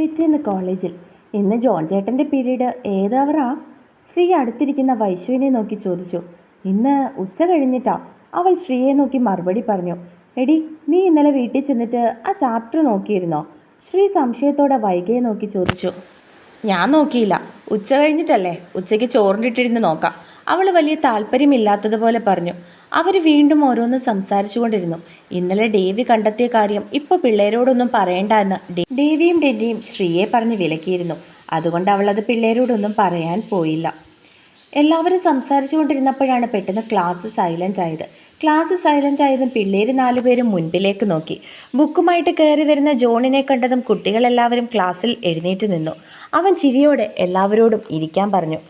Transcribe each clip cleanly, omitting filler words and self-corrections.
പിറ്റേന്ന് കോളേജിൽ. ഇന്ന് ജോൺ ചേട്ടൻ്റെ പീരീഡ് ഏതവറാ? ശ്രീ അടുത്തിരിക്കുന്ന വൈശുവിനെ നോക്കി ചോദിച്ചു. ഇന്ന് ഉച്ച കഴിഞ്ഞിട്ടാ. അവൾ ശ്രീയെ നോക്കി മറുപടി പറഞ്ഞു. എടി, നീ ഇന്നലെ വീട്ടിൽ ചെന്നിട്ട് ആ ചാപ്റ്റർ നോക്കിയിരുന്നോ? ശ്രീ സംശയത്തോടെ വൈകയെ നോക്കി ചോദിച്ചു. ഞാൻ നോക്കിയില്ല, ഉച്ച കഴിഞ്ഞിട്ടല്ലേ, ഉച്ചയ്ക്ക് ചോറിനിട്ടിരുന്ന് നോക്കാം. അവൾ വലിയ താല്പര്യമില്ലാത്തതുപോലെ പറഞ്ഞു. അവർ വീണ്ടും ഓരോന്ന് സംസാരിച്ചു കൊണ്ടിരുന്നു. ഇന്നലെ ഡേവി കണ്ടെത്തിയ കാര്യം ഇപ്പോൾ പിള്ളേരോടൊന്നും പറയണ്ട എന്ന് ഡേവിയും ഡെന്നിയും ശ്രീയെ പറഞ്ഞ് വിലക്കിയിരുന്നു. അതുകൊണ്ട് അവൾ അത് പിള്ളേരോടൊന്നും പറയാൻ പോയില്ല. എല്ലാവരും സംസാരിച്ചു കൊണ്ടിരുന്നപ്പോഴാണ് പെട്ടെന്ന് ക്ലാസ് സൈലൻ്റ് ആയത്. ക്ലാസ് സൈലൻ്റ് ആയതും പിള്ളേർ 4 പേരും മുൻപിലേക്ക് നോക്കി. ബുക്കുമായിട്ട് കയറി വരുന്ന ജോണിനെ കണ്ടതും കുട്ടികളെല്ലാവരും ക്ലാസ്സിൽ എഴുന്നേറ്റ് നിന്നു. അവൻ ചിരിയോടെ എല്ലാവരോടും ഇരിക്കാൻ പറഞ്ഞു.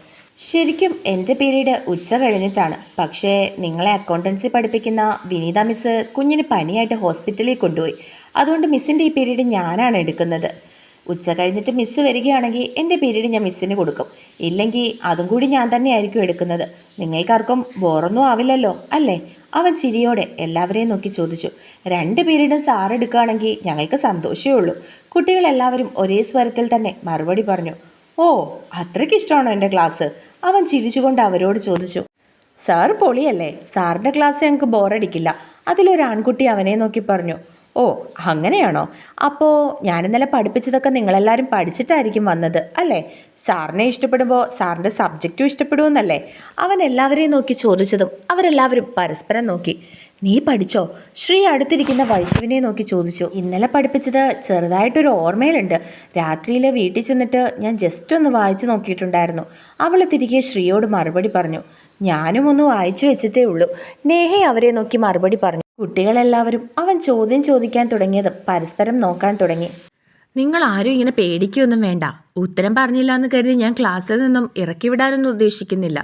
ശരിക്കും എൻ്റെ പീരീഡ് ഉച്ച കഴിഞ്ഞിട്ടാണ്. പക്ഷേ നിങ്ങളെ അക്കൗണ്ടൻസി പഠിപ്പിക്കുന്ന വിനീത മിസ്സ് കുഞ്ഞിന് പനിയായിട്ട് ഹോസ്പിറ്റലിൽ കൊണ്ടുപോയി. അതുകൊണ്ട് മിസ്സിൻ്റെ ഈ പീരീഡ് ഞാനാണ് എടുക്കുന്നത്. ഉച്ച കഴിഞ്ഞിട്ട് മിസ്സ് വരികയാണെങ്കിൽ എൻ്റെ പീരീഡ് ഞാൻ മിസ്സിന് കൊടുക്കും. ഇല്ലെങ്കിൽ അതും കൂടി ഞാൻ തന്നെയായിരിക്കും എടുക്കുന്നത്. നിങ്ങൾക്കാർക്കും ബോറൊന്നും ആവില്ലല്ലോ അല്ലേ? അവൻ ചിരിയോടെ എല്ലാവരെയും നോക്കി ചോദിച്ചു. 2 പീരീഡും സാർ എടുക്കുകയാണെങ്കിൽ ഞങ്ങൾക്ക് സന്തോഷമേ ഉള്ളൂ. കുട്ടികളെല്ലാവരും ഒരേ സ്വരത്തിൽ തന്നെ മറുപടി പറഞ്ഞു. ഓ, അത്രയ്ക്ക് ഇഷ്ടമാണോ എൻ്റെ ക്ലാസ്? അവൻ ചിരിച്ചുകൊണ്ട് അവരോട് ചോദിച്ചു. സാർ പൊളിയല്ലേ, സാറിൻ്റെ ക്ലാസ് ഞങ്ങൾക്ക് ബോറടിക്കില്ല. അതിലൊരു ആൺകുട്ടി അവനെ നോക്കി പറഞ്ഞു. ഓ, അങ്ങനെയാണോ? അപ്പോൾ ഞാനിന്നലെ പഠിപ്പിച്ചതൊക്കെ നിങ്ങളെല്ലാവരും പഠിച്ചിട്ടായിരിക്കും വന്നത് അല്ലേ? സാറിനെ ഇഷ്ടപ്പെടുമ്പോൾ സാറിൻ്റെ സബ്ജക്റ്റും ഇഷ്ടപ്പെടുമെന്നല്ലേ? അവൻ എല്ലാവരെയും നോക്കി ചോദിച്ചതും അവരെല്ലാവരും പരസ്പരം നോക്കി. നീ പഠിച്ചോ? ശ്രീ അടുത്തിരിക്കുന്ന വൈഷ്ണവിനെ നോക്കി ചോദിച്ചു. ഇന്നലെ പഠിപ്പിച്ചത് ചെറുതായിട്ടൊരു ഓർമ്മയിലുണ്ട്. രാത്രിയിൽ വീട്ടിൽ ചെന്നിട്ട് ഞാൻ ജസ്റ്റ് ഒന്ന് വായിച്ചു നോക്കിയിട്ടുണ്ടായിരുന്നു. അവൾ തിരികെ ശ്രീയോട് മറുപടി പറഞ്ഞു. ഞാനും ഒന്ന് വായിച്ചു വെച്ചിട്ടേ ഉള്ളൂ. നേഹ അവരെ നോക്കി മറുപടി പറഞ്ഞു. കുട്ടികളെല്ലാവരും അവൻ ചോദ്യം ചോദിക്കാൻ തുടങ്ങിയതും പരസ്പരം നോക്കാൻ തുടങ്ങി. നിങ്ങൾ ആരും ഇങ്ങനെ പേടിക്കുകയൊന്നും വേണ്ട. ഉത്തരം പറഞ്ഞില്ല എന്ന് കരുതി ഞാൻ ക്ലാസ്സിൽ നിന്നും ഇറക്കി വിടാനൊന്നും ഉദ്ദേശിക്കുന്നില്ല.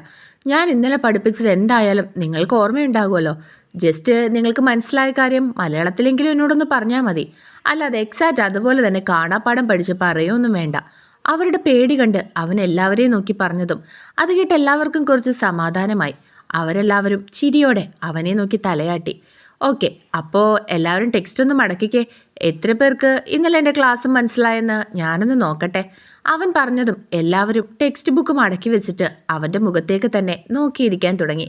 ഞാൻ ഇന്നലെ പഠിപ്പിച്ചത് എന്തായാലും നിങ്ങൾക്ക് ഓർമ്മയുണ്ടാകുമല്ലോ. ജസ്റ്റ് നിങ്ങൾക്ക് മനസ്സിലായ കാര്യം മലയാളത്തിലെങ്കിലും എന്നോടൊന്ന് പറഞ്ഞാൽ മതി. അല്ലാതെ എക്സാക്റ്റ് അതുപോലെ തന്നെ കാണാപ്പാഠം പഠിച്ച് പറയുകയൊന്നും വേണ്ട. അവരുടെ പേടി കണ്ട് അവൻ എല്ലാവരെയും നോക്കി പറഞ്ഞതും അത് കേട്ട് എല്ലാവർക്കും കുറച്ച് സമാധാനമായി. അവരെല്ലാവരും ചിരിയോടെ അവനെ നോക്കി തലയാട്ടി. ഓക്കെ, അപ്പോൾ എല്ലാവരും ടെക്സ്റ്റ് ഒന്ന് മടക്കിക്കേ. എത്ര പേർക്ക് ഇന്നലെ എൻ്റെ ക്ലാസ് മനസ്സിലായെന്ന് ഞാനൊന്ന് നോക്കട്ടെ. അവൻ പറഞ്ഞതും എല്ലാവരും ടെക്സ്റ്റ് ബുക്ക് മടക്കി വെച്ചിട്ട് അവൻ്റെ മുഖത്തേക്ക് തന്നെ നോക്കിയിരിക്കാൻ തുടങ്ങി.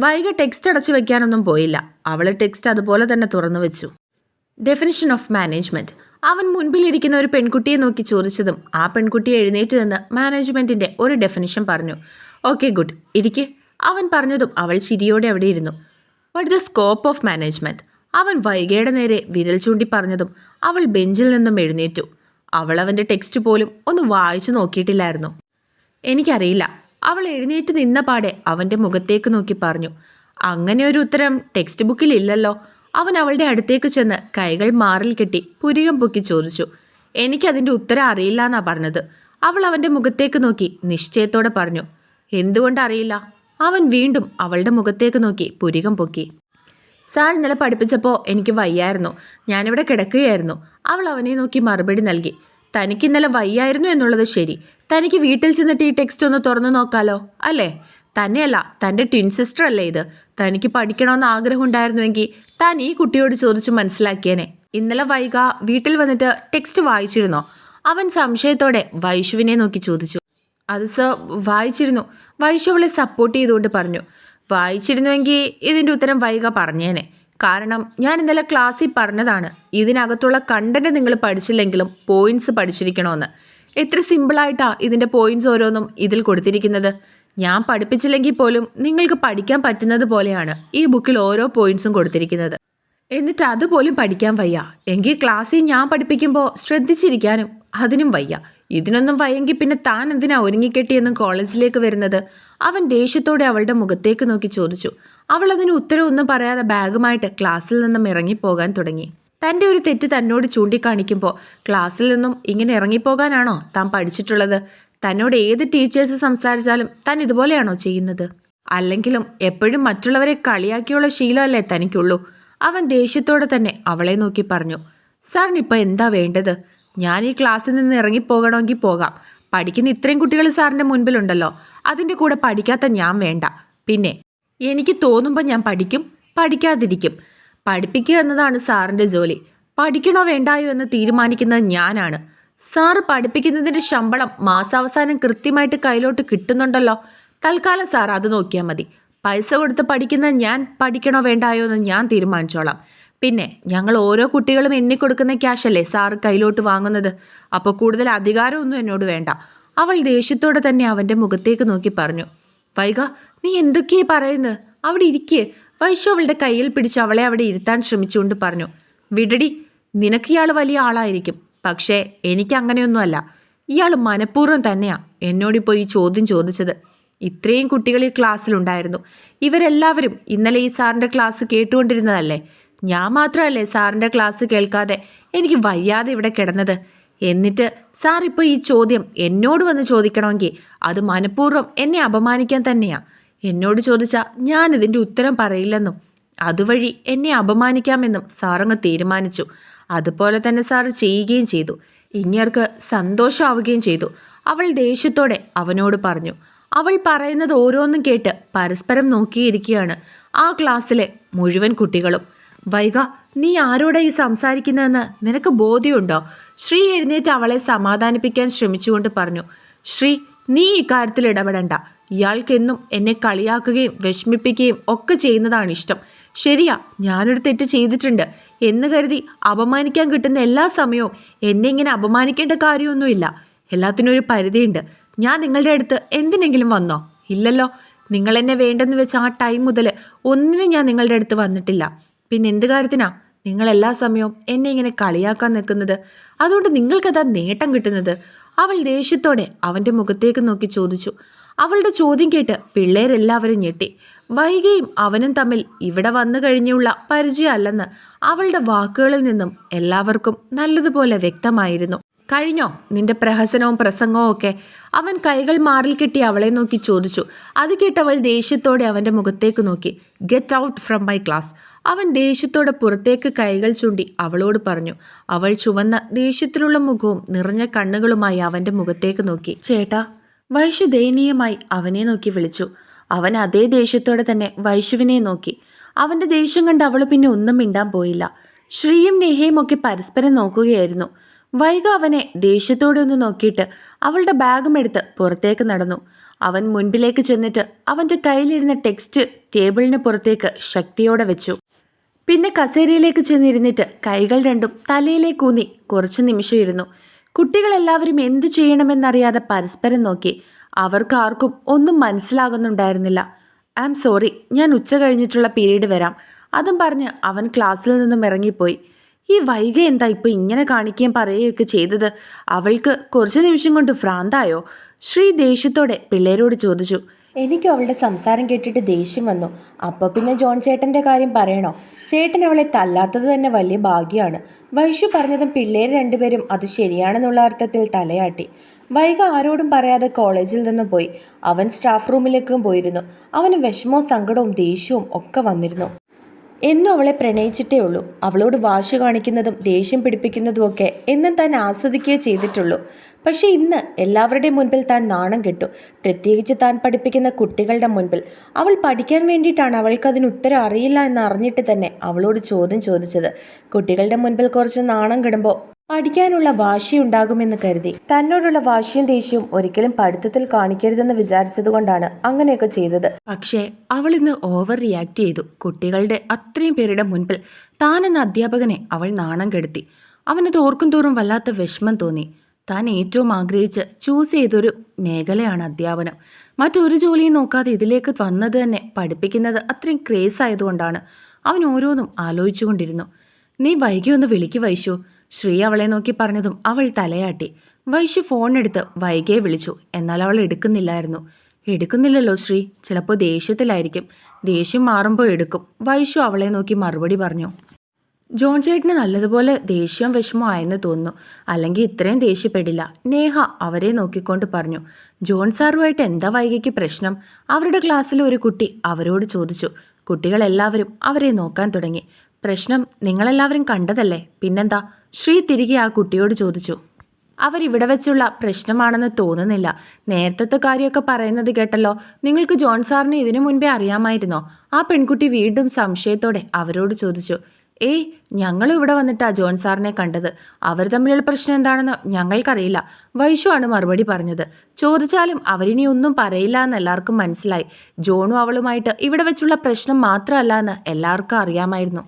വൈക ടെക്സ്റ്റ് അടച്ചു വയ്ക്കാനൊന്നും പോയില്ല. അവൾ ടെക്സ്റ്റ് അതുപോലെ തന്നെ തുറന്നു വെച്ചു. Definition of management. അവൻ മുൻപിലിരിക്കുന്ന ഒരു പെൺകുട്ടിയെ നോക്കി ചോദിച്ചതും ആ പെൺകുട്ടിയെ എഴുന്നേറ്റ് നിന്ന് മാനേജ്മെൻറ്റിൻ്റെ ഒരു ഡെഫിനിഷൻ പറഞ്ഞു. ഓക്കെ, ഗുഡ്, ഇരിക്ക്. അവൻ പറഞ്ഞതും അവൾ ചിരിയോടെ അവിടെ ഇരുന്നു. What the scope of management? അവൻ വൈകയുടെ നേരെ വിരൽ ചൂണ്ടി പറഞ്ഞതും അവൾ ബെഞ്ചിൽ നിന്നും എഴുന്നേറ്റു. അവൾ അവൻ്റെ ടെക്സ്റ്റ് പോലും ഒന്ന് വായിച്ചു നോക്കിയിട്ടില്ലായിരുന്നു. എനിക്കറിയില്ല. അവൾ എഴുന്നേറ്റ് നിന്ന പാടെ അവൻ്റെ മുഖത്തേക്ക് നോക്കി പറഞ്ഞു. അങ്ങനെ ഒരു ഉത്തരം ടെക്സ്റ്റ് ബുക്കിൽ ഇല്ലല്ലോ. അവൻ അവളുടെ അടുത്തേക്ക് ചെന്ന് കൈകൾ മാറിൽ കെട്ടി പുരികം പൊക്കി ചോദിച്ചു. എനിക്കതിൻ്റെ ഉത്തരം അറിയില്ല എന്നാ പറഞ്ഞത്. അവൾ അവൻ്റെ മുഖത്തേക്ക് നോക്കി നിശ്ചയത്തോടെ പറഞ്ഞു. എന്തുകൊണ്ടറിയില്ല? അവൻ വീണ്ടും അവളുടെ മുഖത്തേക്ക് നോക്കി പുരികം പൊക്കി. സാർ ഇന്നലെ പഠിപ്പിച്ചപ്പോൾ എനിക്ക് വയ്യായിരുന്നു. ഞാനിവിടെ കിടക്കുകയായിരുന്നു. അവൾ അവനെ നോക്കി മറുപടി നൽകി. തനിക്ക് ഇന്നലെ വയ്യായിരുന്നു എന്നുള്ളത് ശരി. തനിക്ക് വീട്ടിൽ ചെന്നിട്ട് ഈ ടെക്സ്റ്റ് ഒന്ന് തുറന്നു നോക്കാലോ അല്ലേ? തന്നെയല്ല, തൻ്റെ ട്വിൻ സിസ്റ്റർ അല്ലേ ഇത്. തനിക്ക് പഠിക്കണമെന്ന് ആഗ്രഹം ഉണ്ടായിരുന്നുവെങ്കിൽ താൻ ഈ കുട്ടിയോട് ചോദിച്ചു മനസ്സിലാക്കിയേനെ. ഇന്നലെ വൈക വീട്ടിൽ വന്നിട്ട് ടെക്സ്റ്റ് വായിച്ചിരുന്നോ? അവൻ സംശയത്തോടെ വൈഷുവിനെ നോക്കി ചോദിച്ചു. അത് സർ, വായിച്ചിരുന്നു. വൈഷു അവളെ സപ്പോർട്ട് ചെയ്തുകൊണ്ട് പറഞ്ഞു. വായിച്ചിരുന്നുവെങ്കിൽ ഇതിൻ്റെ ഉത്തരം വൈക പറഞ്ഞേനെ. കാരണം ഞാൻ ഇന്നലെ ക്ലാസ്സിൽ പറഞ്ഞതാണ് ഇതിനകത്തുള്ള കണ്ടന്റ് നിങ്ങൾ പഠിച്ചില്ലെങ്കിലും പോയിന്റ്സ് പഠിച്ചിരിക്കണമെന്ന്. എത്ര സിമ്പിളായിട്ടാണ് ഇതിൻ്റെ പോയിന്റ്സ് ഓരോന്നും ഇതിൽ കൊടുത്തിരിക്കുന്നത്. ഞാൻ പഠിപ്പിച്ചില്ലെങ്കിൽ പോലും നിങ്ങൾക്ക് പഠിക്കാൻ പറ്റുന്നത് പോലെയാണ് ഈ ബുക്കിൽ ഓരോ പോയിന്റ്സും കൊടുത്തിരിക്കുന്നത്. എന്നിട്ട് അതുപോലും പഠിക്കാൻ വയ്യ. എങ്കിൽ ക്ലാസ്സിൽ ഞാൻ പഠിപ്പിക്കുമ്പോൾ ശ്രദ്ധിച്ചിരിക്കാനും അതിനും വയ്യ. ഇതിനൊന്നും വയ്യെങ്കിൽ പിന്നെ താൻ എന്തിനാ ഒരുങ്ങിക്കെട്ടിയെന്നും കോളേജിലേക്ക് വരുന്നത്? അവൻ ദേഷ്യത്തോടെ അവളുടെ മുഖത്തേക്ക് നോക്കി ചോദിച്ചു. അവൾ അതിന് ഉത്തരവൊന്നും പറയാതെ ബാഗുമായിട്ട് ക്ലാസ്സിൽ നിന്നും ഇറങ്ങിപ്പോകാൻ തുടങ്ങി. തൻ്റെ ഒരു തെറ്റ് തന്നോട് ചൂണ്ടിക്കാണിക്കുമ്പോൾ ക്ലാസ്സിൽ നിന്നും ഇങ്ങനെ ഇറങ്ങിപ്പോകാനാണോ താൻ പഠിച്ചിട്ടുള്ളത്? തന്നോട് ഏത് ടീച്ചേഴ്സ് സംസാരിച്ചാലും താൻ ഇതുപോലെയാണോ ചെയ്യുന്നത്? അല്ലെങ്കിലും എപ്പോഴും മറ്റുള്ളവരെ കളിയാക്കിയുള്ള ശീലമല്ലേ തനിക്കുള്ളൂ? അവൻ ദേഷ്യത്തോടെ തന്നെ അവളെ നോക്കി പറഞ്ഞു. സാറിനിപ്പോൾ എന്താ വേണ്ടത്? ഞാൻ ഈ ക്ലാസ്സിൽ നിന്ന് ഇറങ്ങിപ്പോകണമെങ്കിൽ പോകാം. പഠിക്കുന്ന ഇത്രയും കുട്ടികൾ സാറിൻ്റെ മുൻപിലുണ്ടല്ലോ. അതിൻ്റെ കൂടെ പഠിക്കാത്ത ഞാൻ വേണ്ട. പിന്നെ എനിക്ക് തോന്നുമ്പോൾ ഞാൻ പഠിക്കും, പഠിക്കാതിരിക്കും. പഠിപ്പിക്കുക എന്നതാണ് സാറിൻ്റെ ജോലി. പഠിക്കണോ വേണ്ടായോ എന്ന് തീരുമാനിക്കുന്നത് ഞാനാണ്. സാറ് പഠിപ്പിക്കുന്നതിൻ്റെ ശമ്പളം മാസാവസാനം കൃത്യമായിട്ട് കയ്യിലോട്ട് കിട്ടുന്നുണ്ടല്ലോ. തൽക്കാലം സാർ അത് നോക്കിയാൽ മതി. പൈസ കൊടുത്ത് പഠിക്കുന്ന ഞാൻ പഠിക്കണോ വേണ്ടായോ എന്ന് ഞാൻ തീരുമാനിച്ചോളാം. പിന്നെ ഞങ്ങൾ ഓരോ കുട്ടികളും എണ്ണിക്കൊടുക്കുന്ന ക്യാഷല്ലേ സാറ് കയ്യിലോട്ട് വാങ്ങുന്നത്. അപ്പോൾ കൂടുതൽ അധികാരമൊന്നും എന്നോട് വേണ്ട. അവൾ ദേഷ്യത്തോടെ തന്നെ അവൻ്റെ മുഖത്തേക്ക് നോക്കി പറഞ്ഞു. വൈഗ, നീ എന്തൊക്കെയാ പറയുന്നത്? അവിടെ ഇരിക്കേ. വൈശു അവളുടെ കയ്യിൽ പിടിച്ച് അവളെ അവിടെ ഇരുത്താൻ ശ്രമിച്ചുകൊണ്ട് പറഞ്ഞു. വിടടി, നിനക്ക് ഇയാൾ വലിയ ആളായിരിക്കും, പക്ഷേ എനിക്ക് അങ്ങനെയൊന്നുമല്ല. ഇയാൾ മനഃപൂർവ്വം തന്നെയാ എന്നോടിപ്പോൾ ഈ ചോദ്യം ചോദിച്ചത്. ഇത്രയും കുട്ടികൾ ഈ ക്ലാസ്സിലുണ്ടായിരുന്നു. ഇവരെല്ലാവരും ഇന്നലെ ഈ സാറിൻ്റെ ക്ലാസ് കേട്ടുകൊണ്ടിരുന്നതല്ലേ. ഞാൻ മാത്രമല്ലേ സാറിൻ്റെ ക്ലാസ് കേൾക്കാതെ എനിക്ക് വയ്യാതെ ഇവിടെ കിടന്നത്. എന്നിട്ട് സാർ ഇപ്പോൾ ഈ ചോദ്യം എന്നോട് വന്ന് ചോദിക്കണമെങ്കിൽ അത് മനഃപൂർവ്വം എന്നെ അപമാനിക്കാൻ തന്നെയാ. എന്നോട് ചോദിച്ചാൽ ഞാനിതിൻ്റെ ഉത്തരം പറയില്ലെന്നും അതുവഴി എന്നെ അപമാനിക്കാമെന്നും സാറങ്ങ് തീരുമാനിച്ചു. അതുപോലെ തന്നെ സാറ് ചെയ്യുകയും ചെയ്തു. ഇങ്ങേർക്ക് സന്തോഷമാവുകയും ചെയ്തു. അവൾ ദേഷ്യത്തോടെ അവനോട് പറഞ്ഞു. അവൾ പറയുന്നത് ഓരോന്നും കേട്ട് പരസ്പരം നോക്കിയിരിക്കുകയാണ് ആ ക്ലാസ്സിലെ മുഴുവൻ കുട്ടികളും. വൈഗ, നീ ആരോടാ ഈ സംസാരിക്കുന്നതെന്ന് നിനക്ക് ബോധ്യമുണ്ടോ? ശ്രീ എഴുന്നേറ്റ് അവളെ സമാധാനിപ്പിക്കാൻ ശ്രമിച്ചുകൊണ്ട് പറഞ്ഞു. ശ്രീ, നീ ഇക്കാര്യത്തിൽ ഇടപെടണ്ട. ഇയാൾക്കെന്നും എന്നെ കളിയാക്കുകയും വിഷമിപ്പിക്കുകയും ഒക്കെ ചെയ്യുന്നതാണ് ഇഷ്ടം. ശരിയാ, ഞാനൊരു തെറ്റ് ചെയ്തിട്ടുണ്ട് എന്ന് കരുതി അപമാനിക്കാൻ കിട്ടുന്ന എല്ലാ സമയവും എന്നെ ഇങ്ങനെ അപമാനിക്കേണ്ട കാര്യമൊന്നുമില്ല. എല്ലാത്തിനും ഒരു പരിധിയുണ്ട്. ഞാൻ നിങ്ങളുടെ അടുത്ത് എന്തിനെങ്കിലും വന്നോ? ഇല്ലല്ലോ. നിങ്ങളെന്നെ വേണ്ടെന്ന് വെച്ച ആ ടൈം മുതൽ ഒന്നിനും ഞാൻ നിങ്ങളുടെ അടുത്ത് വന്നിട്ടില്ല. പിന്നെ എന്ത് കാര്യത്തിനാ നിങ്ങൾ എല്ലാ സമയവും എന്നെ ഇങ്ങനെ കളിയാക്കാൻ നിൽക്കുന്നത്? അതുകൊണ്ട് നിങ്ങൾക്കതാ നേട്ടം കിട്ടുന്നത്. അവൾ ദേഷ്യത്തോടെ അവൻ്റെ മുഖത്തേക്ക് നോക്കി ചോദിച്ചു. അവളുടെ ചോദ്യം കേട്ട് പിള്ളേരെല്ലാവരും ഞെട്ടി. വൈകിയും അവനും തമ്മിൽ ഇവിടെ വന്നു കഴിഞ്ഞുള്ള പരിചയമല്ലെന്ന് അവളുടെ വാക്കുകളിൽ നിന്നും എല്ലാവർക്കും നല്ലതുപോലെ വ്യക്തമായിരുന്നു. കഴിഞ്ഞോ നിന്റെ പ്രഹസനവും പ്രസംഗവും ഒക്കെ? അവൻ കൈകൾ മാറിൽ കെട്ടി അവളെ നോക്കി ചോദിച്ചു. അത് കേട്ടവൾ ദേഷ്യത്തോടെ അവൻ്റെ മുഖത്തേക്ക് നോക്കി. Get out from my class. അവൻ ദേഷ്യത്തോടെ പുറത്തേക്ക് കൈകൾ ചൂണ്ടി അവളോട് പറഞ്ഞു. അവൾ ചുവന്ന ദേഷ്യത്തിലുള്ള മുഖവും നിറഞ്ഞ കണ്ണുകളുമായി അവൻ്റെ മുഖത്തേക്ക് നോക്കി. ചേട്ടാ. വൈശു ദയനീയമായി അവനെ നോക്കി വിളിച്ചു. അവൻ അതേ ദേഷ്യത്തോടെ തന്നെ വൈശുവിനെ നോക്കി. അവൻ്റെ ദേഷ്യം കണ്ട് അവൾ പിന്നെ ഒന്നും മിണ്ടാൻ പോയില്ല. ശ്രീയും നേഹയും ഒക്കെ പരസ്പരം നോക്കുകയായിരുന്നു. വൈഗ അവനെ ദേഷ്യത്തോടെ ഒന്ന് നോക്കിയിട്ട് അവളുടെ ബാഗും എടുത്ത് പുറത്തേക്ക് നടന്നു. അവൻ മുൻപിലേക്ക് ചെന്നിട്ട് അവൻ്റെ കയ്യിലിരുന്ന ടെക്സ്റ്റ് ടേബിളിന് പുറത്തേക്ക് ശക്തിയോടെ വെച്ചു. പിന്നെ കസേരയിലേക്ക് ചെന്നിരുന്നിട്ട് കൈകൾ രണ്ടും തലയിലേക്ക് ഊന്നി കുറച്ചു നിമിഷം ഇരുന്നു. കുട്ടികളെല്ലാവരും എന്തു ചെയ്യണമെന്നറിയാതെ പരസ്പരം നോക്കി. അവർക്ക് ആർക്കും ഒന്നും മനസ്സിലാകുന്നുണ്ടായിരുന്നില്ല. ഐ ആം സോറി, ഞാൻ ഉച്ച കഴിഞ്ഞിട്ടുള്ള പീരീഡ് വരാം. അതും പറഞ്ഞ് അവൻ ക്ലാസ്സിൽ നിന്നും ഇറങ്ങിപ്പോയി. ഈ വൈഗ എന്താ ഇപ്പോൾ ഇങ്ങനെ കാണിക്കുകയും പറയുകയൊക്കെ ചെയ്തത്? അവൾക്ക് കുറച്ച് നിമിഷം കൊണ്ട് ഭ്രാന്തായോ? ശ്രീ ദേഷ്യത്തോടെ പിള്ളേരോട് ചോദിച്ചു. എനിക്ക് അവളുടെ സംസാരം കേട്ടിട്ട് ദേഷ്യം വന്നു. അപ്പോൾ പിന്നെ ജോൺ ചേട്ടൻ്റെ കാര്യം പറയണോ? ചേട്ടൻ അവളെ തല്ലാത്തത് തന്നെ വലിയ ഭാഗ്യമാണ്. വൈശു പറഞ്ഞതും പിള്ളേർ രണ്ടുപേരും അത് ശരിയാണെന്നുള്ള അർത്ഥത്തിൽ തലയാട്ടി. വൈഗ ആരോടും പറയാതെ കോളേജിൽ നിന്ന് പോയി. അവൻ സ്റ്റാഫ് റൂമിലേക്കും പോയിരുന്നു. അവന് വിഷമവും സങ്കടവും ദേഷ്യവും ഒക്കെ വന്നിരുന്നു. എന്നും അവളെ പ്രണയിച്ചിട്ടേ ഉള്ളൂ. അവളോട് വാശി കാണിക്കുന്നതും ദേഷ്യം പിടിപ്പിക്കുന്നതുമൊക്കെ എന്നും താൻ ആസ്വദിക്കുകയേ ചെയ്തിട്ടുള്ളൂ. പക്ഷേ ഇന്ന് എല്ലാവരുടെയും മുൻപിൽ താൻ നാണം കെട്ടു. പ്രത്യേകിച്ച് താൻ പഠിപ്പിക്കുന്ന കുട്ടികളുടെ മുൻപിൽ. അവൾ പഠിക്കാൻ വേണ്ടിയിട്ടാണ് അവൾക്കതിന് ഉത്തരം അറിയില്ല എന്ന് അറിഞ്ഞിട്ട് തന്നെ അവളോട് ചോദ്യം ചോദിച്ചത്. കുട്ടികളുടെ മുൻപിൽ കുറച്ച് നാണം കെടുമ്പോൾ പഠിക്കാനുള്ള വാശിയുണ്ടാകുമെന്ന് കരുതി തന്നോടുള്ള വാശിയും ദേഷ്യവും ഒരിക്കലും പഠിത്തത്തിൽ കാണിക്കരുതെന്ന് വിചാരിച്ചതുകൊണ്ടാണ് അങ്ങനെയൊക്കെ ചെയ്തത്. പക്ഷേ അവൾ ഇന്ന് ഓവർ റിയാക്ട് ചെയ്തു. കുട്ടികളുടെ അത്രയും പേരുടെ മുൻപിൽ താനെന്ന അധ്യാപകനെ അവൾ നാണം കെടുത്തി. അവനത് ഓർക്കും തോറും വല്ലാത്ത വിഷമം തോന്നി. താൻ ഏറ്റവും ആഗ്രഹിച്ച് ചൂസ് ചെയ്തൊരു മേഖലയാണ് അധ്യാപനം. മറ്റൊരു ജോലിയും നോക്കാതെ ഇതിലേക്ക് വന്നത് തന്നെ പഠിപ്പിക്കുന്നത് അത്രയും ക്രേസ് ആയതുകൊണ്ടാണ്. അവൻ ഓരോന്നും ആലോചിച്ചുകൊണ്ടിരുന്നു. നീ വൈകി ഒന്ന് വിളിക്ക് വൈശു. ശ്രീ അവളെ നോക്കി പറഞ്ഞതും അവൾ തലയാട്ടി. വൈശു ഫോണെടുത്ത് വൈകിയെ വിളിച്ചു. എന്നാൽ അവൾ എടുക്കുന്നില്ലായിരുന്നു. എടുക്കുന്നില്ലല്ലോ ശ്രീ, ചിലപ്പോൾ ദേഷ്യത്തിലായിരിക്കും. ദേഷ്യം മാറുമ്പോൾ എടുക്കും. വൈശു അവളെ നോക്കി മറുപടി പറഞ്ഞു. ജോൺ ചേട്ടന് നല്ലതുപോലെ ദേഷ്യവും വിഷമവും ആയെന്ന് തോന്നുന്നു. അല്ലെങ്കിൽ ഇത്രയും ദേഷ്യപ്പെടില്ല. നേഹ അവരെ നോക്കിക്കൊണ്ട് പറഞ്ഞു. ജോൺ സാറുമായിട്ട് എന്താ വൈകിക്ക് പ്രശ്നം? അവരുടെ ക്ലാസ്സിലെ ഒരു കുട്ടി അവരോട് ചോദിച്ചു. കുട്ടികളെല്ലാവരും അവരെ നോക്കാൻ തുടങ്ങി. പ്രശ്നം നിങ്ങളെല്ലാവരും കണ്ടതല്ലേ, പിന്നെന്താ? ശ്രീ തിരികെ ആ കുട്ടിയോട് ചോദിച്ചു. അവരിവിടെ വെച്ചുള്ള പ്രശ്നമാണെന്ന് തോന്നുന്നില്ല. നേരത്തെ കാര്യമൊക്കെ പറയുന്നത് കേട്ടല്ലോ. നിങ്ങൾക്ക് ജോൺ സാറിന് ഇതിനു മുൻപേ അറിയാമായിരുന്നോ? ആ പെൺകുട്ടി വീണ്ടും സംശയത്തോടെ അവരോട് ചോദിച്ചു. ഏയ് ഞങ്ങളും ഇവിടെ വന്നിട്ടാ ജോൺ സാറിനെ കണ്ടത്. അവർ തമ്മിലുള്ള പ്രശ്നം എന്താണെന്ന് ഞങ്ങൾക്കറിയില്ല. വൈഷു ആണ് മറുപടി പറഞ്ഞത്. ചോദിച്ചാലും അവരിനി ഒന്നും പറയില്ല എന്ന് എല്ലാവർക്കും മനസ്സിലായി. ജോണും അവളുമായിട്ട് ഇവിടെ വെച്ചുള്ള പ്രശ്നം മാത്രമല്ല എന്ന് എല്ലാവർക്കും അറിയാമായിരുന്നു.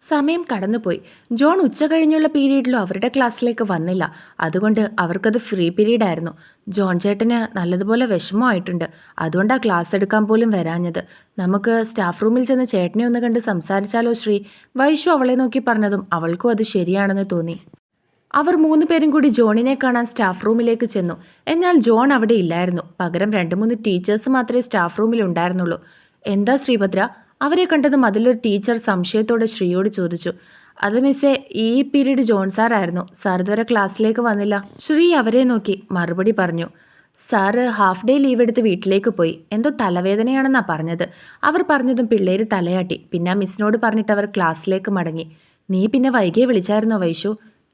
സമയം കടന്നുപോയി. ജോൺ ഉച്ച കഴിഞ്ഞുള്ള പീരീഡിലും അവരുടെ ക്ലാസ്സിലേക്ക് വന്നില്ല. അതുകൊണ്ട് അവർക്കത് ഫ്രീ പീരീഡ് ആയിരുന്നു. ജോൺ ചേട്ടന് നല്ലതുപോലെ വിഷമമായിട്ടുണ്ട്. അതുകൊണ്ടാണ് ക്ലാസ് എടുക്കാൻ പോലും വരാഞ്ഞത്. നമുക്ക് സ്റ്റാഫ് റൂമിൽ ചെന്ന് ചേട്ടനെ ഒന്ന് കണ്ട് സംസാരിച്ചാലോ ശ്രീ? വൈഷു അവളെ നോക്കി പറഞ്ഞതും അവൾക്കും അത് ശരിയാണെന്ന് തോന്നി. അവർ 3 പേരും കൂടി ജോണിനെ കാണാൻ സ്റ്റാഫ് റൂമിലേക്ക് ചെന്നു. എന്നാൽ ജോൺ അവിടെ ഇല്ലായിരുന്നു. പകരം 2-3 ടീച്ചേഴ്സ് മാത്രമേ സ്റ്റാഫ് റൂമിൽ ഉണ്ടായിരുന്നുള്ളൂ. എന്താ ശ്രീഭദ്ര? അവരെ കണ്ടതും അതിലൊരു ടീച്ചർ സംശയത്തോടെ ശ്രീയോട് ചോദിച്ചു. അത് മിസ്സേ, ഈ പീരീഡ് ജോൺ സാറായിരുന്നു. സാർ ഇതുവരെ ക്ലാസ്സിലേക്ക് വന്നില്ല. ശ്രീ അവരെ നോക്കി മറുപടി പറഞ്ഞു. സാറ് ഹാഫ് ഡേ ലീവ് എടുത്ത് വീട്ടിലേക്ക് പോയി. എന്തോ തലവേദനയാണെന്നാണ് പറഞ്ഞത്. അവർ പറഞ്ഞതും പിള്ളേര് തലയാട്ടി. പിന്നെ മിസ്സിനോട് പറഞ്ഞിട്ട് അവർ ക്ലാസ്സിലേക്ക് മടങ്ങി. നീ പിന്നെ വൈകിയെ വിളിച്ചായിരുന്നോ വൈഷു?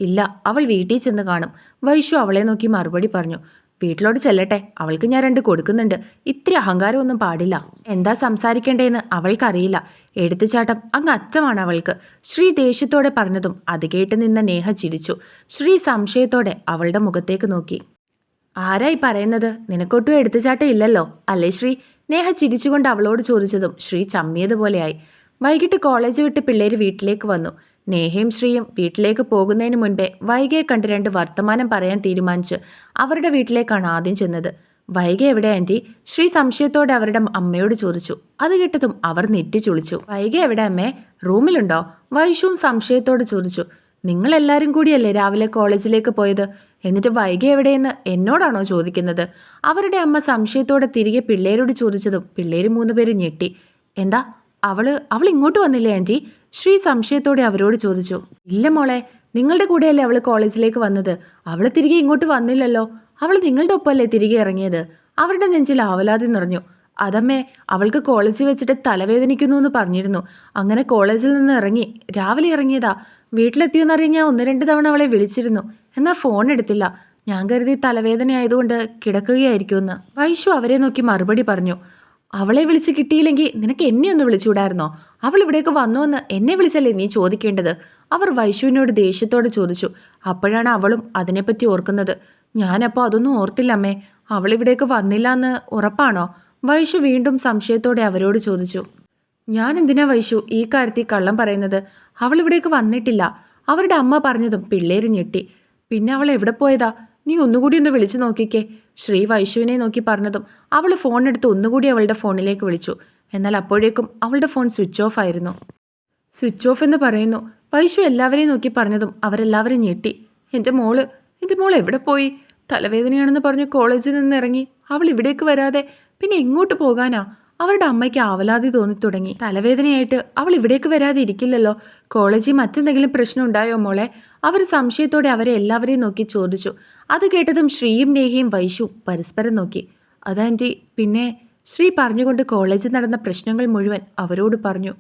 ഇല്ല, അവൾ വീട്ടിൽ ചെന്ന് കാണും. വൈഷു അവളെ നോക്കി മറുപടി പറഞ്ഞു. വീട്ടിലോട്ട് ചെല്ലട്ടെ, അവൾക്ക് ഞാൻ 2 കൊടുക്കുന്നുണ്ട്. ഇത്തിരി അഹങ്കാരമൊന്നും പാടില്ല. എന്താ സംസാരിക്കേണ്ടതെന്ന് അവൾക്കറിയില്ല. എടുത്തുചാട്ടം അങ്ങ് അറ്റമാണ് അവൾക്ക്. ശ്രീ ദേഷ്യത്തോടെ പറഞ്ഞതും അത് കേട്ട് നിന്ന നേഹ ചിരിച്ചു. ശ്രീ സംശയത്തോടെ അവളുടെ മുഖത്തേക്ക് നോക്കി. ആരായി പറയുന്നത്? നിനക്കൊട്ടും എടുത്തുചാട്ടം ഇല്ലല്ലോ അല്ലേ ശ്രീ? നേഹ ചിരിച്ചുകൊണ്ട് അവളോട് ചോദിച്ചതും ശ്രീ ചമ്മിയതുപോലെയായി. വൈകിട്ട് കോളേജ് വിട്ട് പിള്ളേർ വീട്ടിലേക്ക് വന്നു. നേഹയും ശ്രീയും വീട്ടിലേക്ക് പോകുന്നതിന് മുൻപേ വൈകയെ കണ്ട് 2 വർത്തമാനം പറയാൻ തീരുമാനിച്ച് അവരുടെ വീട്ടിലേക്കാണ് ആദ്യം ചെന്നത്. വൈക എവിടെ ആൻറ്റി? ശ്രീ സംശയത്തോടെ അവരുടെ അമ്മയോട് ചോദിച്ചു. അത് കേട്ടതും അവർ നെറ്റിച്ചുളിച്ചു. വൈക എവിടെ അമ്മേ? റൂമിലുണ്ടോ? വൈഷുവും സംശയത്തോടെ ചോദിച്ചു. നിങ്ങളെല്ലാവരും കൂടിയല്ലേ രാവിലെ കോളേജിലേക്ക് പോയത്? എന്നിട്ട് വൈക എവിടെയെന്ന് എന്നോടാണോ ചോദിക്കുന്നത്? അവരുടെ അമ്മ സംശയത്തോടെ തിരികെ പിള്ളേരോട് ചോദിച്ചതും പിള്ളേർ 3 പേരും ഞെട്ടി. എന്താ അവൾ ഇങ്ങോട്ട് വന്നില്ലേ ആൻറ്റി? ശ്രീ സംശയത്തോടെ അവരോട് ചോദിച്ചു. ഇല്ല മോളെ, നിങ്ങളുടെ കൂടെയല്ലേ അവൾ കോളേജിലേക്ക് വന്നത്. അവൾ തിരികെ ഇങ്ങോട്ട് വന്നില്ലല്ലോ. അവൾ നിങ്ങളുടെ ഒപ്പമല്ലേ തിരികെ ഇറങ്ങിയത്? അവരുടെ നെഞ്ചിൽ ആവലാതി നിറഞ്ഞു. അതമ്മേ, അവൾക്ക് കോളേജിൽ വെച്ചിട്ട് തലവേദനിക്കുന്നു എന്ന് പറഞ്ഞിരുന്നു. അങ്ങനെ കോളേജിൽ നിന്ന് ഇറങ്ങി രാവിലെ ഇറങ്ങിയതാ. വീട്ടിലെത്തിയെന്നറിയാൻ ഞാൻ 1-2 തവണ അവളെ വിളിച്ചിരുന്നു. എന്നാൽ ഫോൺ എടുത്തില്ല. ഞാൻ കരുതി തലവേദന ആയതുകൊണ്ട് കിടക്കുകയായിരിക്കുമെന്ന്. വൈഷു അവരെ നോക്കി മറുപടി പറഞ്ഞു. അവളെ വിളിച്ച് കിട്ടിയില്ലെങ്കിൽ നിനക്ക് എന്നെ ഒന്ന് വിളിച്ചുകൂടായിരുന്നോ? അവൾ ഇവിടേക്ക് വന്നോന്ന് എന്നെ വിളിച്ചല്ലേ നീ ചോദിക്കേണ്ടത്? അവർ വൈഷുവിനോട് ദേഷ്യത്തോടെ ചോദിച്ചു. അപ്പോഴാണ് അവളും അതിനെപ്പറ്റി ഓർക്കുന്നത്. ഞാനപ്പോൾ അതൊന്നും ഓർത്തില്ല അമ്മേ. അവളിവിടേക്ക് വന്നില്ല എന്ന് ഉറപ്പാണോ? വൈഷു വീണ്ടും സംശയത്തോടെ അവരോട് ചോദിച്ചു. ഞാൻ എന്തിനാ വൈഷു ഈ കാര്യത്തിൽ കള്ളം പറയുന്നത്? അവൾ ഇവിടേക്ക് വന്നിട്ടില്ല. അവരുടെ അമ്മ പറഞ്ഞതും പിള്ളേര് ഞെട്ടി. പിന്നെ അവൾ എവിടെ പോയതാ? നീ ഒന്നുകൂടി ഒന്ന് വിളിച്ചു നോക്കിക്കേ. ശ്രീ വൈഷുവിനെ നോക്കി പറഞ്ഞതും അവൾ ഫോൺ എടുത്ത് ഒന്നുകൂടി അവളുടെ ഫോണിലേക്ക് വിളിച്ചു. എന്നാൽ അപ്പോഴേക്കും അവളുടെ ഫോൺ സ്വിച്ച് ഓഫ് ആയിരുന്നു. സ്വിച്ച് ഓഫ് എന്ന് പറയുന്നു. വൈഷു എല്ലാവരെയും നോക്കി പറഞ്ഞതും അവരെല്ലാവരും ഞെട്ടി. എൻ്റെ മോൾ എവിടെ പോയി? തലവേദനയാണെന്ന് പറഞ്ഞ് കോളേജിൽ നിന്ന് ഇറങ്ങി അവൾ ഇവിടേക്ക് വരാതെ പിന്നെ എങ്ങോട്ട് പോകാനാ? അവരുടെ അമ്മയ്ക്ക് ആവലാതി തോന്നിത്തുടങ്ങി. തലവേദനയായിട്ട് അവൾ ഇവിടേക്ക് വരാതെ ഇരിക്കില്ലല്ലോ. കോളേജിൽ മറ്റെന്തെങ്കിലും പ്രശ്നം ഉണ്ടായോ മോളെ? അവർ സംശയത്തോടെ അവരെ എല്ലാവരെയും നോക്കി ചോദിച്ചു. അത് കേട്ടതും ശ്രീയും നേഹയും വൈഷു പരസ്പരം നോക്കി. അതാൻറ്റി, പിന്നെ ശ്രീ പറഞ്ഞുകൊണ്ട് കോളേജിൽ നടന്ന പ്രശ്നങ്ങൾ മുഴുവൻ അവരോട് പറഞ്ഞു.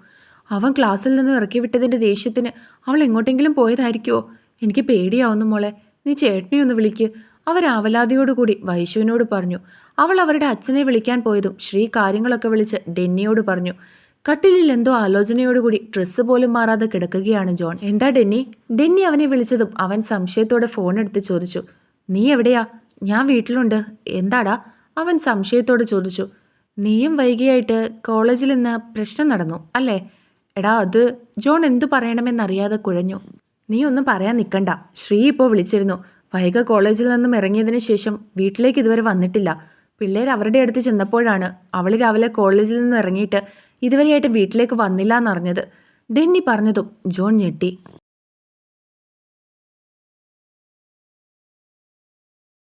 അവൻ ക്ലാസ്സിൽ നിന്ന് ഇറക്കി വിട്ടതിൻ്റെ ദേഷ്യത്തിന് അവൾ എങ്ങോട്ടെങ്കിലും പോയതായിരിക്കുമോ? എനിക്ക് പേടിയാവുന്നു മോളെ. നീ ചേട്ടനെ ഒന്ന് വിളിക്ക്. അവർ ആവലാതിയോടുകൂടി വൈഷുവിനോട് പറഞ്ഞു. അവൾ അവരുടെ അച്ഛനെ വിളിക്കാൻ പോയതും ശ്രീ കാര്യങ്ങളൊക്കെ വിളിച്ച് ഡെന്നിയോട് പറഞ്ഞു. കട്ടിലിൽ എന്തോ ആലോചനയോടുകൂടി ഡ്രസ്സ് പോലും മാറാതെ കിടക്കുകയാണ് ജോൺ. എന്താ ഡെന്നി? ഡെന്നി അവനെ വിളിച്ചതും അവൻ സംശയത്തോടെ ഫോൺ എടുത്ത് ചോദിച്ചു. നീ എവിടെയാ? ഞാൻ വീട്ടിലുണ്ട്. എന്താടാ? അവൻ സംശയത്തോടെ ചോദിച്ചു. നീയും വൈകിയായിട്ട് കോളേജിൽ നിന്ന് പ്രശ്നം നടന്നു അല്ലേ? എടാ അത് ജോൺ എന്തു പറയണമെന്നറിയാതെ കുഴഞ്ഞു. നീ ഒന്നും പറയാൻ നിൽക്കണ്ട. ശ്രീ ഇപ്പോൾ വിളിച്ചിരുന്നു. വൈഗ കോളേജിൽ നിന്നും ഇറങ്ങിയതിന് ശേഷം വീട്ടിലേക്ക് ഇതുവരെ വന്നിട്ടില്ല. പിള്ളേർ അവരുടെ അടുത്ത് ചെന്നപ്പോഴാണ് അവൾ രാവിലെ കോളേജിൽ നിന്ന് ഇറങ്ങിയിട്ട് ഇതുവരെയായിട്ട് വീട്ടിലേക്ക് വന്നില്ല എന്നറിഞ്ഞത്. ഡെന്നി പറഞ്ഞതും ജോൺ ഞെട്ടി.